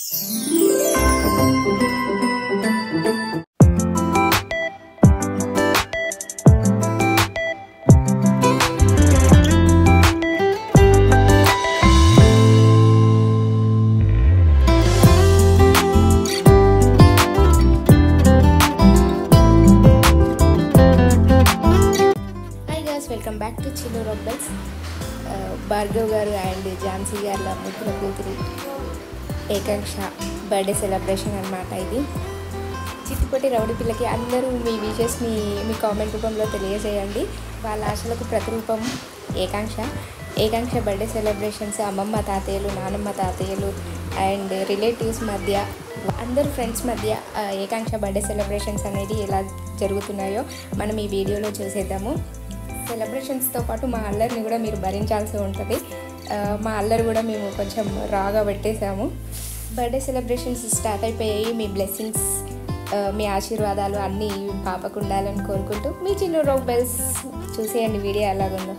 Welcome back to Chinnu రొబ్బల్స్. Bhargav garu and Jhansi గారి ముగ్గురు కూతురు ఏకాంక్ష బర్త్డే సెలబ్రేషన్ అనమాట. ఇది చిట్టుపొట్టి రౌడీ పిల్లకి అందరూ మీ విషెస్ని మీ కామెంట్ రూపంలో తెలియజేయండి. వాళ్ళ ఆశలకు ప్రతిరూపం ఏకాంక్ష బర్త్డే సెలబ్రేషన్స్ అమ్మమ్మ తాతయ్యలు, నానమ్మ తాతయ్యలు అండ్ రిలేటివ్స్ మధ్య, అందరు ఫ్రెండ్స్ మధ్య ఏకాంక్ష బర్త్డే సెలబ్రేషన్స్ అనేది ఎలా జరుగుతున్నాయో మనం ఈ వీడియోలో చూసేద్దాము. సెలబ్రేషన్స్తో పాటు మా అల్లరిని కూడా మీరు భరించాల్సి ఉంటుంది. మా అల్లరి కూడా మేము కొంచెం రాగా పెట్టేశాము. బర్త్డే సెలబ్రేషన్స్ స్టార్ట్ అయిపోయాయి. మీ బ్లెస్సింగ్స్, మీ ఆశీర్వాదాలు అన్నీ పాపకు ఉండాలని కోరుకుంటూ మీ చిన్ను రొబ్బల్స్ చూసేయండి వీడియో ఎలాగుందో.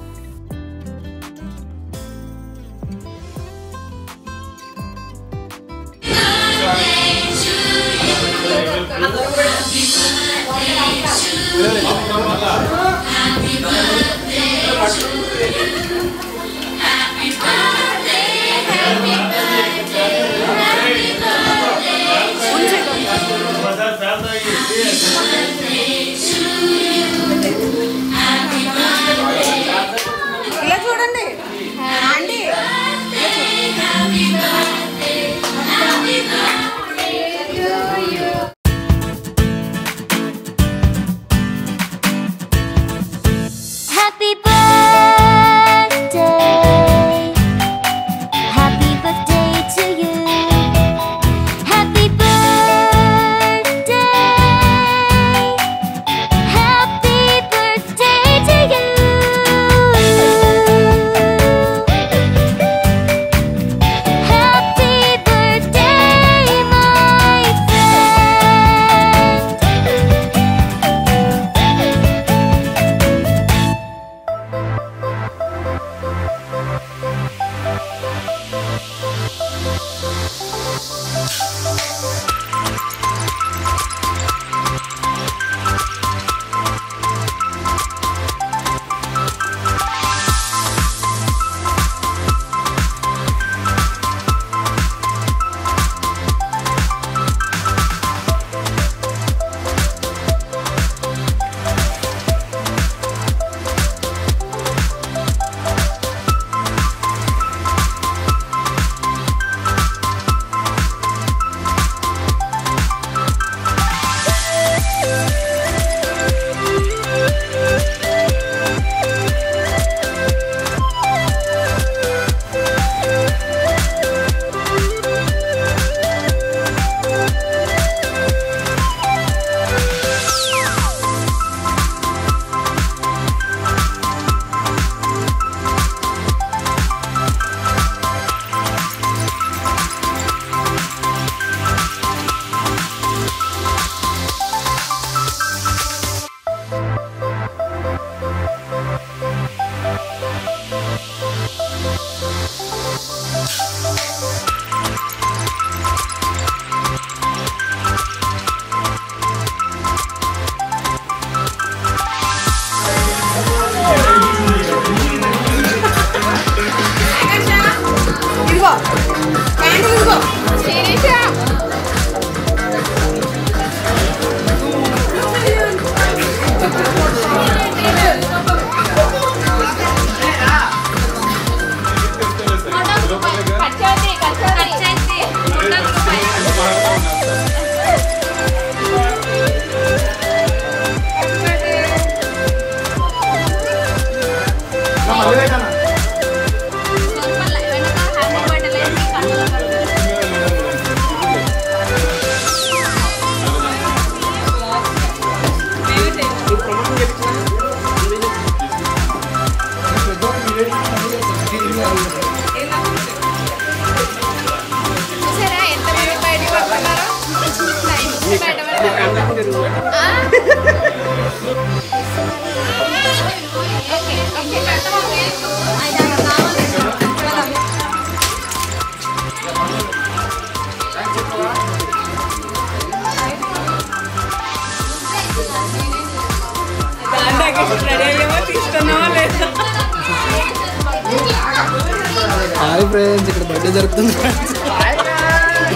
ఫ్రెండ్స్, ఇక్కడ బర్త్డే జరుగుతుంది ఫ్రెండ్స్.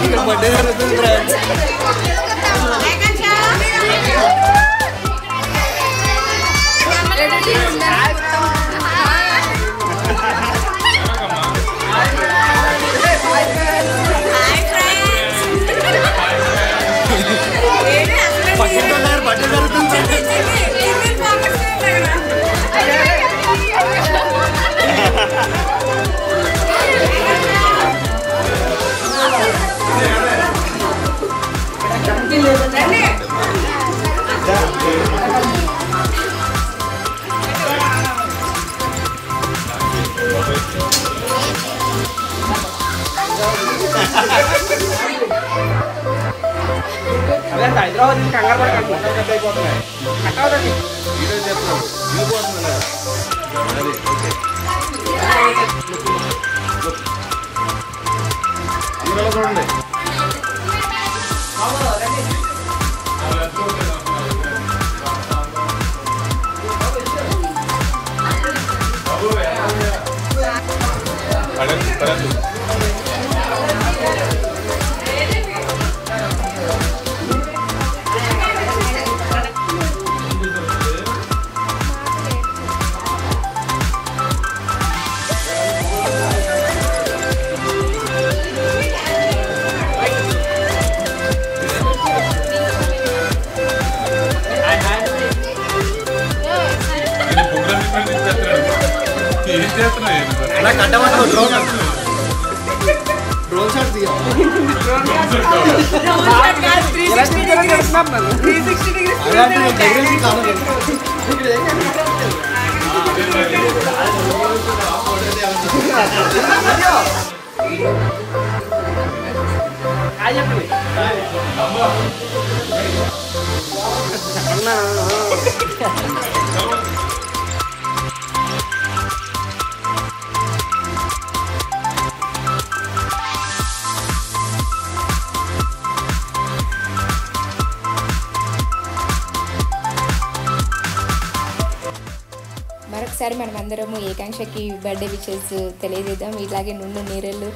ఇక్కడ బర్త్డే జరుగుతుంది ఫ్రెండ్స్. బర్త్డే జరుగుతుంది. హైదరాబాద్ నుంచి కంగారు పడకండి, అయిపోతున్నాయి కట్టవుతుంది. అందులో చూడండి. డ్రోన్ షాట్ మరొకసారి మనం అందరము ఏకాంక్షకి బర్త్డే విషెస్ తెలియజేద్దాం. ఇలాగే నుండు నీరెళ్ళు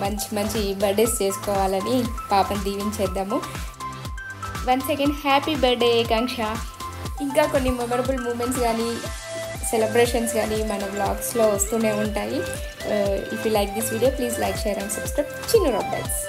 మంచి మంచి బర్త్డేస్ చేసుకోవాలని పాపని దీవించేద్దాము. Once again happy birthday Ekanksha. ఇంకా కొన్ని మెమరబుల్ మూమెంట్స్ కానీ సెలబ్రేషన్స్ కానీ మన వ్లాగ్స్లో వస్తూనే ఉంటాయి. If you like this video please like, share and subscribe. Chinnu rock bags.